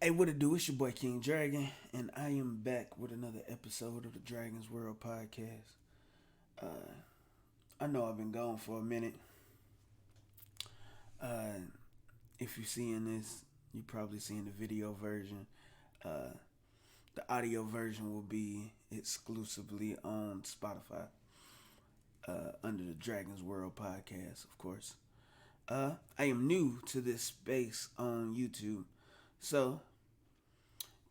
Hey, what it do? It's your boy King Dragon, and I am back with another episode of the Dragon's World podcast. Uh, I know I've been gone for a minute. Uh, if you're seeing this, you're probably seeing the video version. Uh, the audio version will be exclusively on Spotify under the Dragon's World podcast, of course. I am new to this space on YouTube, so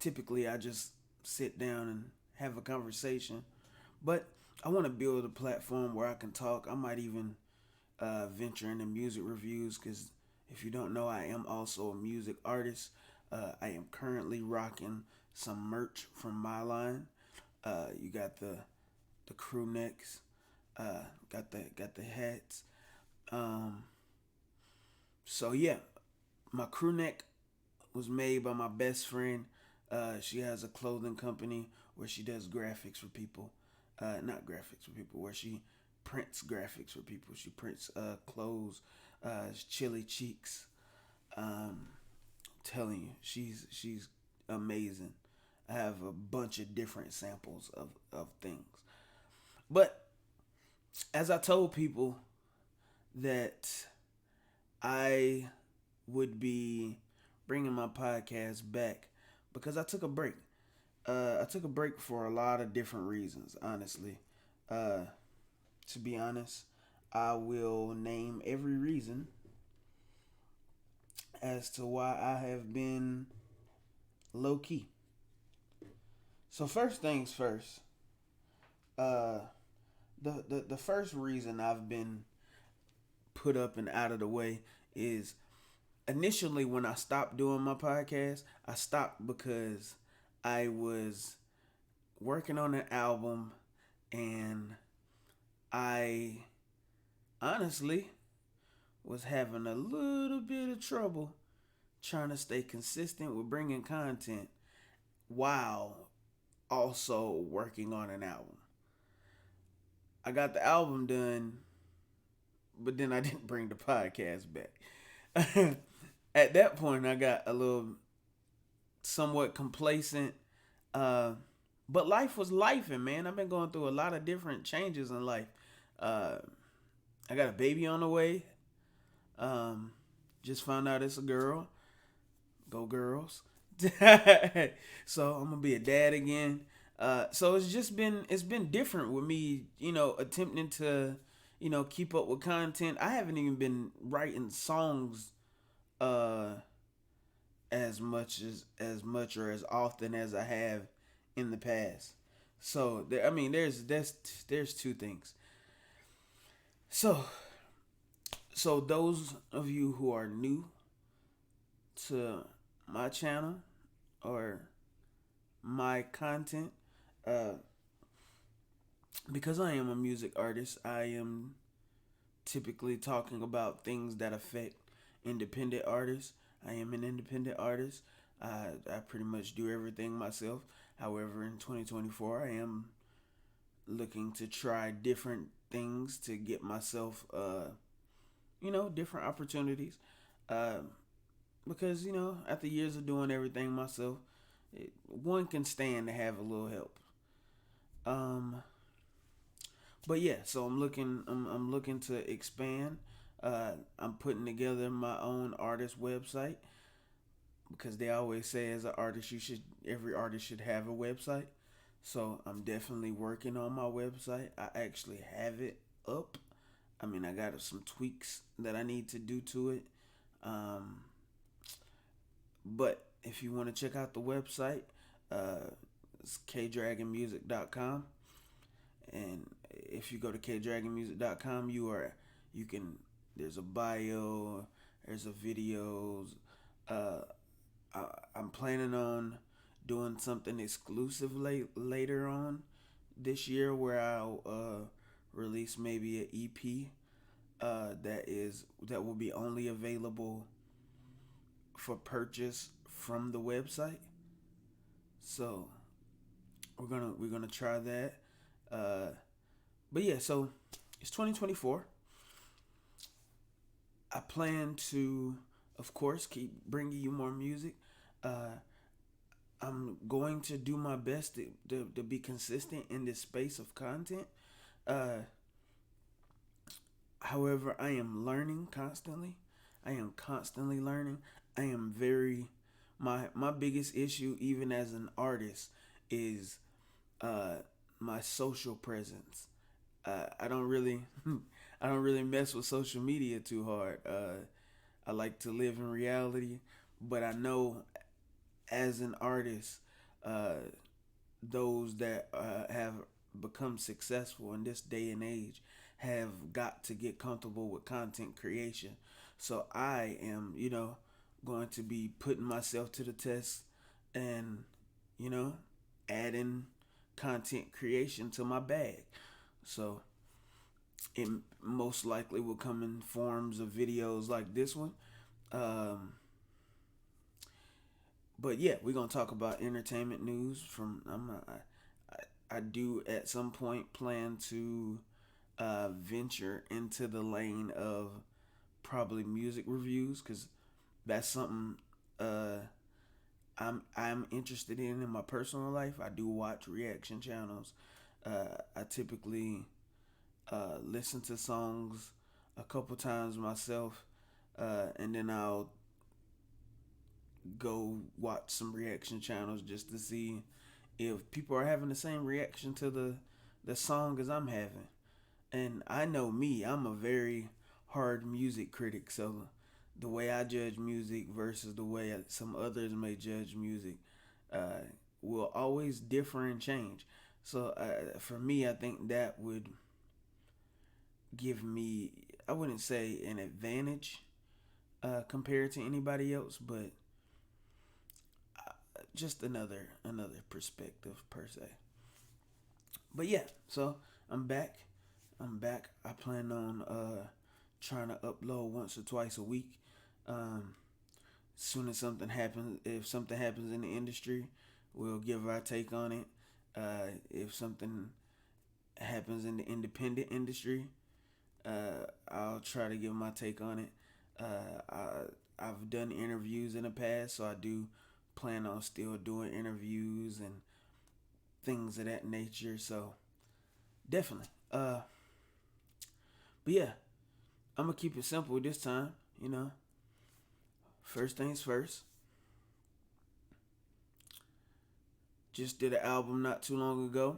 typically I just sit down and have a conversation. But I want to build a platform where I can talk. I might even venture into music reviews because if you don't know, I am also a music artist. I am currently rocking some merch from my line. You got the crew necks, got the hats. Um, so yeah, my crew neck was made by my best friend. She has a clothing company where she does graphics for people. Not graphics for people, where she prints graphics for people. She prints clothes, chili cheeks. I'm telling you, she's amazing. I have a bunch of different samples of things. But as I told people that I would be bringing my podcast back because I took a break. I took a break for a lot of different reasons, honestly. Uh, to be honest, I will name every reason as to why I have been low key. So first things first. Uh, the first reason I've been put up and out of the way is initially when I stopped doing my podcast, I stopped because I was working on an album and I honestly was having a little bit of trouble trying to stay consistent with bringing content while also working on an album. I got the album done, but then I didn't bring the podcast back. At that point, I got a little somewhat complacent. Uh, but life was life, and man, I've been going through a lot of different changes in life. Uh, I got a baby on the way. Um, just found out it's a girl. Go girls. So I'm gonna be a dad again. So it's been different with me, attempting to, keep up with content. I haven't even been writing songs uh as much or as often as I have in the past. So I mean, there's two things. So those of you who are new to my channel or my content, uh, because I am a music artist, I am typically talking about things that affect independent artists. I am an independent artist. I pretty much do everything myself. However, in 2024, I am looking to try different things to get myself, different opportunities. Uh, because, after years of doing everything myself, one can stand to have a little help. Um, but yeah, so I'm looking to expand. I'm putting together my own artist website because they always say as an artist every artist should have a website. So I'm definitely working on my website. I actually have it up. I mean, I got some tweaks that I need to do to it. Um, but if you want to check out the website, it's kdragonmusic.com. And if you go to kdragonmusic.com, you can there's a bio, there's a videos. Uh, I'm planning on doing something exclusive later on this year where I'll release maybe an EP that will be only available for purchase from the website. So we're gonna try that. Uh, but yeah, so it's 2024. I plan to, of course, keep bringing you more music. Uh, I'm going to do my best to be consistent in this space of content. Uh, However, I am learning constantly. I am constantly learning. I am very my biggest issue, even as an artist, is uh, my social presence. I don't really I don't really mess with social media too hard. I like to live in reality, but I know as an artist, uh, those that have become successful in this day and age have got to get comfortable with content creation. So I am, going to be putting myself to the test and, you know, adding content creation to my bag. So it most likely will come in forms of videos like this one. Um, but yeah, we're gonna talk about entertainment news. I do at some point plan to venture into the lane of probably music reviews because that's something uh, I'm interested in my personal life. I do watch reaction channels. I typically listen to songs a couple times myself, and then I'll go watch some reaction channels just to see if people are having the same reaction to the song as I'm having. And I know me, I'm a very hard music critic, so the way I judge music versus the way some others may judge music uh, will always differ and change. So for me, I think that would give me, I wouldn't say an advantage compared to anybody else, but just another perspective per se. But yeah, so I'm back. I'm back. I plan on trying to upload once or twice a week. Um, Soon as something happens, if something happens in the industry, we'll give our take on it. If something happens in the independent industry, I'll try to give my take on it. I've done interviews in the past, so I do plan on still doing interviews and things of that nature. So definitely. But yeah, I'm gonna keep it simple this time. You know, first things first. Just did an album not too long ago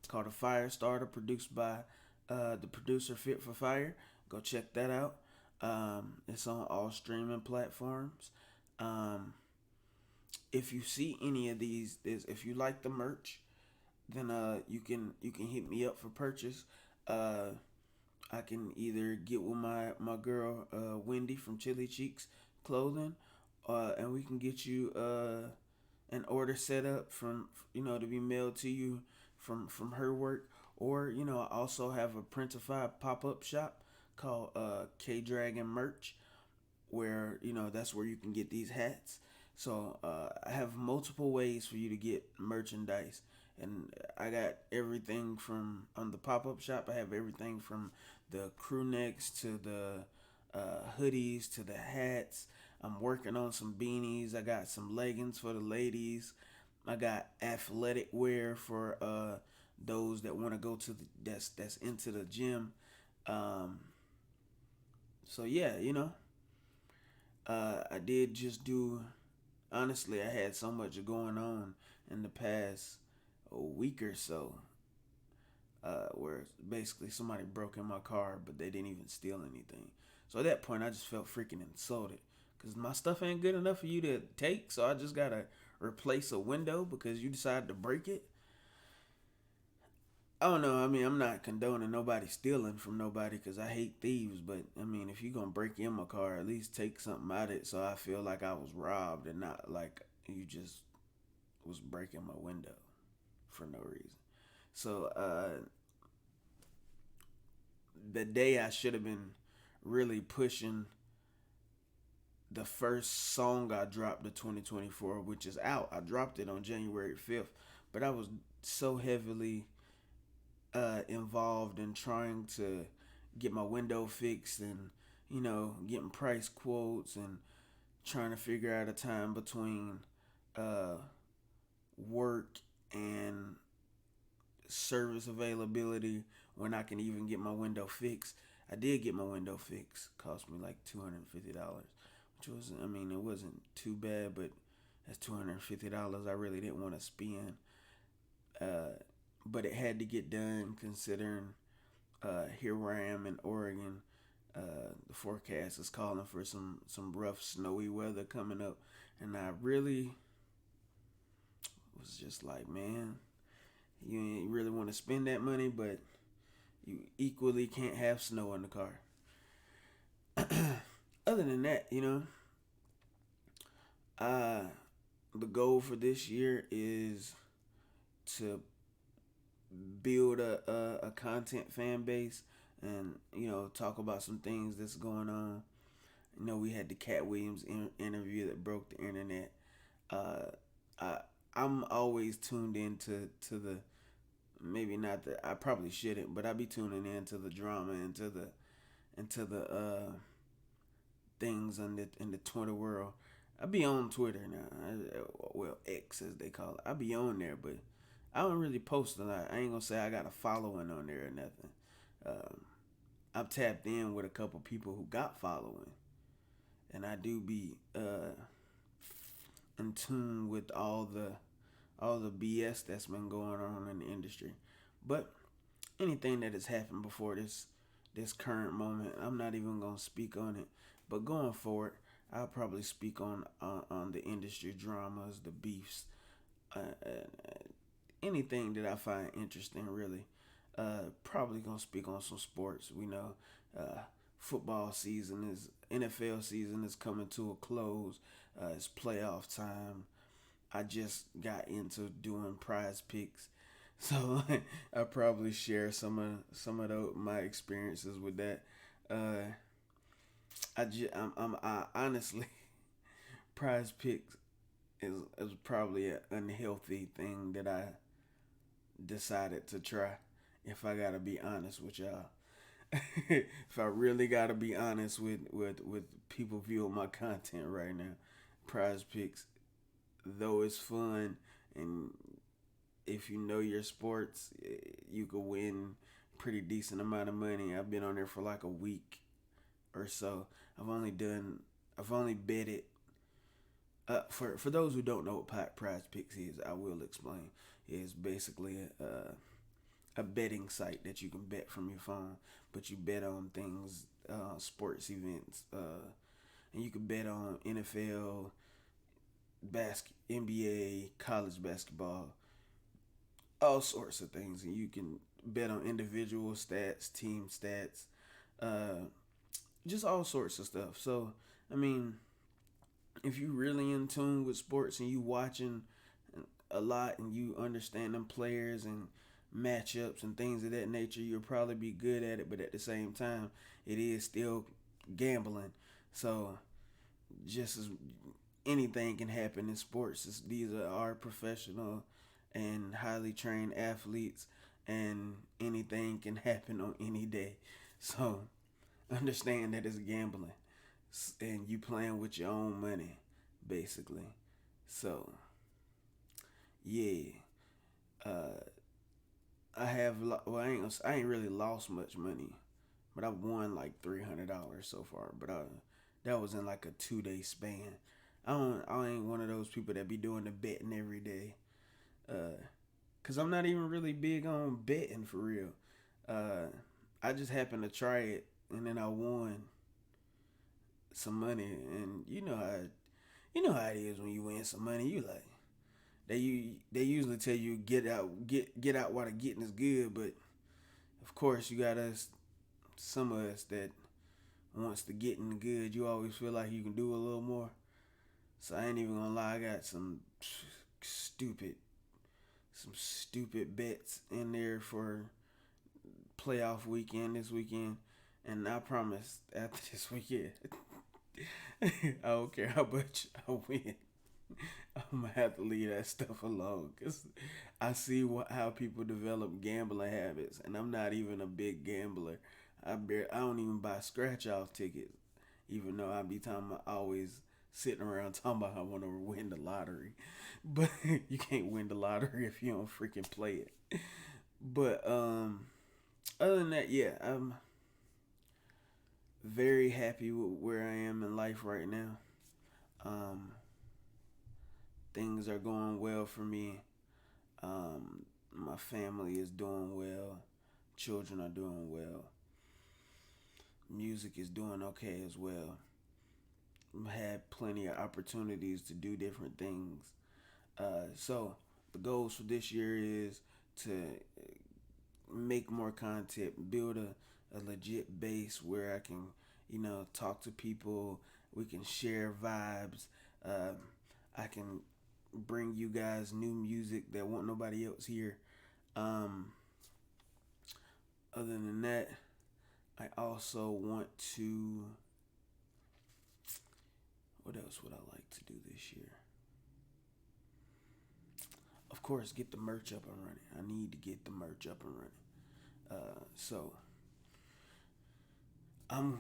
called A Fire Starter, produced by the producer Fit for Fire. Go check that out. It's on all streaming platforms. Um, if you see any of these, if you like the merch, then you can hit me up for purchase. Uh, I can either get with my girl Wendy from Chili Cheeks Clothing, and we can get you an order set up from to be mailed to you from her work. Or I also have a Printify pop up shop called K Dragon Merch, where that's where you can get these hats. So I have multiple ways for you to get merchandise, and I got everything from on the pop up shop. I have everything from the crew necks to the hoodies to the hats. I'm working on some beanies. I got some leggings for the ladies. I got athletic wear for those that want to go to that's into the gym. Um, so yeah, I did just do. Honestly, I had so much going on in the past a week or so, where basically somebody broke in my car, but they didn't even steal anything. So at that point, I just felt freaking insulted because my stuff ain't good enough for you to take. So I just gotta replace a window because you decided to break it. I don't know. I mean, I'm not condoning nobody stealing from nobody because I hate thieves. But I mean, if you're gonna break in my car, at least take something out of it so I feel like I was robbed and not like you just was breaking my window for no reason. So the day I should have been really pushing the first song I dropped of 2024, which is out. I dropped it on January 5th, but I was so heavily involved in trying to get my window fixed and getting price quotes and trying to figure out a time between uh, work and service availability when I can even get my window fixed. I did get my window fixed. Cost me like $250, which was, I mean, it wasn't too bad, but that's $250 I really didn't want to spend. Uh, but it had to get done considering here where I am in Oregon. The forecast is calling for some rough snowy weather coming up, and I really was just like, man, you ain't really want to spend that money, but you equally can't have snow in the car. Other than that, uh, the goal for this year is to build a content fan base and talk about some things that's going on. We had the Cat Williams interview that broke the internet. uh I I'm always tuned into the, maybe not the, I probably shouldn't, but I be tuning into the drama, into the things in the Twitter world. I be on Twitter now. Well, X as they call it. I be on there, but I don't really post a lot. I ain't gonna say I got a following on there or nothing. Um, I've tapped in with a couple people who got following, and I do be in tune with all the BS that's been going on in the industry. But anything that has happened before this current moment, I'm not even gonna speak on it. But going forward, I'll probably speak on the industry dramas, the beefs, anything that I find interesting. Really, probably gonna speak on some sports. We know, football season is NFL season is coming to a close. It's playoff time. I just got into doing prize picks, so I probably share some of my experiences with that. Uh, I honestly, prize picks is probably an unhealthy thing that I decided to try. If I gotta be honest with y'all, if I really gotta be honest with people viewing my content right now, prize picks, though it's fun, and if you know your sports, you could win pretty decent amount of money. I've been on there for like a week or so. I've only betted. For those who don't know what Prize Picks is, I will explain. It's basically a betting site that you can bet from your phone, but you bet on things, sports events, and you can bet on NFL, NBA, college basketball, all sorts of things, and you can bet on individual stats, team stats, uh, just all sorts of stuff. So, I mean, if you really in tune with sports and you watching a lot and you understand them players and matchups and things of that nature, you'll probably be good at it. But at the same time, it is still gambling. So, just as anything can happen in sports, these are our professional and highly trained athletes, and anything can happen on any day. So, understand that it's gambling and you playing with your own money, basically. So, yeah, uh, I ain't really lost much money, but I've won like $300 so far. But that was in like a 2 day span. I ain't one of those people that be doing the betting every day. Uh, Cause I'm not even really big on betting for real. Uh, I just happened to try it, and then I won some money, and you know how it is when you win some money. You like, they usually tell you get out while the getting is good, but of course you got some of us that once the getting good, you always feel like you can do a little more. So I ain't even gonna lie, I got stupid some stupid bets in there for playoff weekend this weekend, and I promise after this weekend, I don't care how much I win. I'm gonna have to leave that stuff alone because I see how people develop gambling habits, and I'm not even a big gambler. I don't even buy scratch off tickets, even though I be talking about always sitting around talking about I want to win the lottery, but you can't win the lottery if you don't freaking play it. But other than that, yeah, I'm very happy with where I am in life right now. Um, Things are going well for me. My family is doing well. Children are doing well. Music is doing okay as well. I've had plenty of opportunities to do different things. So the goals for this year is to make more content, build a legit base where I can, talk to people. We can share vibes. Um, I can bring you guys new music that won't nobody else hear. Um, Other than that, I also want to. What else would I like to do this year? Of course, get the merch up and running. I need to get the merch up and running. So I'm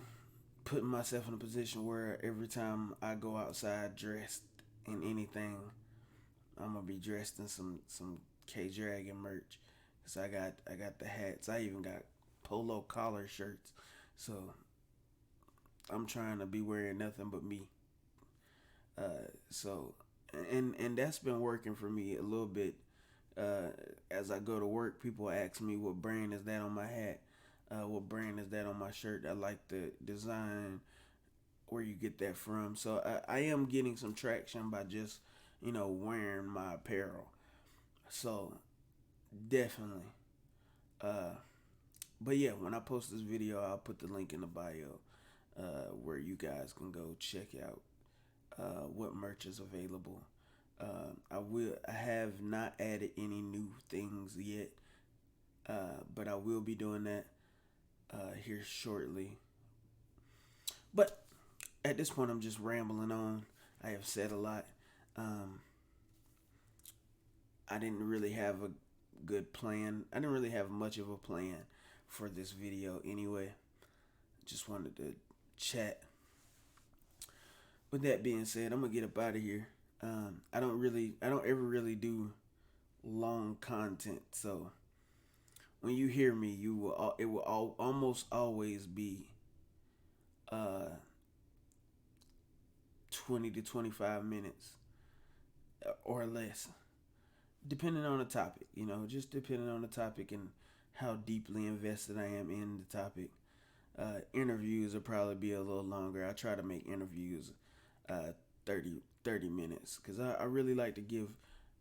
putting myself in a position where every time I go outside dressed in anything, I'm gonna be dressed in some K Dragon merch. Cause I got the hats. I even got polo collar shirts. So I'm trying to be wearing nothing but me. So and that's been working for me a little bit. As I go to work, people ask me what brand is that on my hat, what brand is that on my shirt. I like the design, where you get that from. So I am getting some traction by just wearing my apparel. So definitely. Uh, but yeah, when I post this video, I'll put the link in the bio where you guys can go check out what merch is available. I have not added any new things yet, but I will be doing that here shortly. But at this point, I'm just rambling on. I have said a lot. Um, I didn't really have a good plan. I didn't really have much of a plan for this video anyway. Just wanted to chat. With that being said, I'm gonna get up out of here. I don't ever really do long content. So when you hear me, it will almost always be uh 20 to 25 minutes or less, depending on the topic. Just depending on the topic and how deeply invested I am in the topic. Interviews will probably be a little longer. I try to make interviews uh, 30 minutes because I really like to give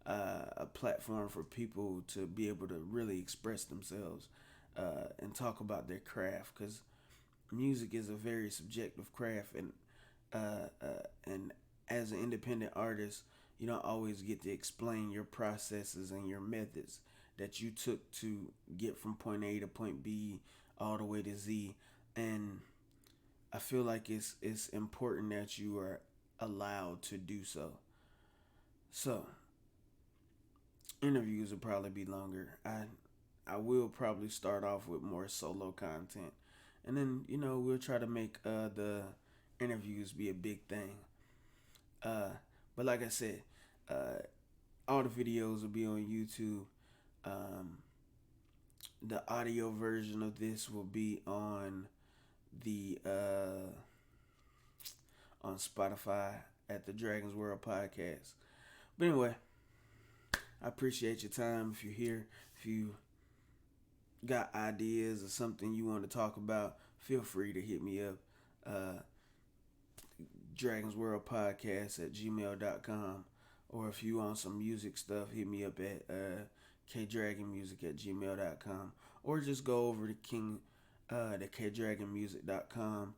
a platform for people to be able to really express themselves and talk about their craft, because music is a very subjective craft, and as an independent artist, you don't always get to explain your processes and your methods that you took to get from point A to point B all the way to Z. And I feel like it's important that you are allowed to do so. So interviews will probably be longer. I will probably start off with more solo content, and then we'll try to make the interviews be a big thing. Uh, but like I said, uh, all the videos will be on YouTube. Um, the audio version of this will be the on Spotify at the Dragons World Podcast. But anyway, I appreciate your time. If you're here, if you got ideas or something you want to talk about, feel free to hit me up. Uh, Dragons World Podcast at gmail.com. Or if you want some music stuff, hit me up at kdragonmusic at gmail.com. Or just go over to the kdragonmusic.com.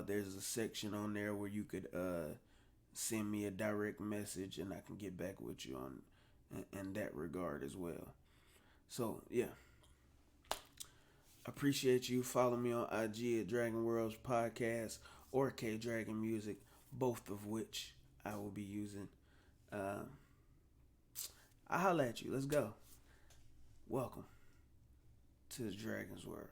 There's a section on there where you could send me a direct message, and I can get back with you on in that regard as well. So yeah, appreciate you. Follow me on IG at Dragon Worlds Podcast or K Dragon Music, both of which I will be using. I'll holla at you. Let's go. Welcome to the Dragon's World.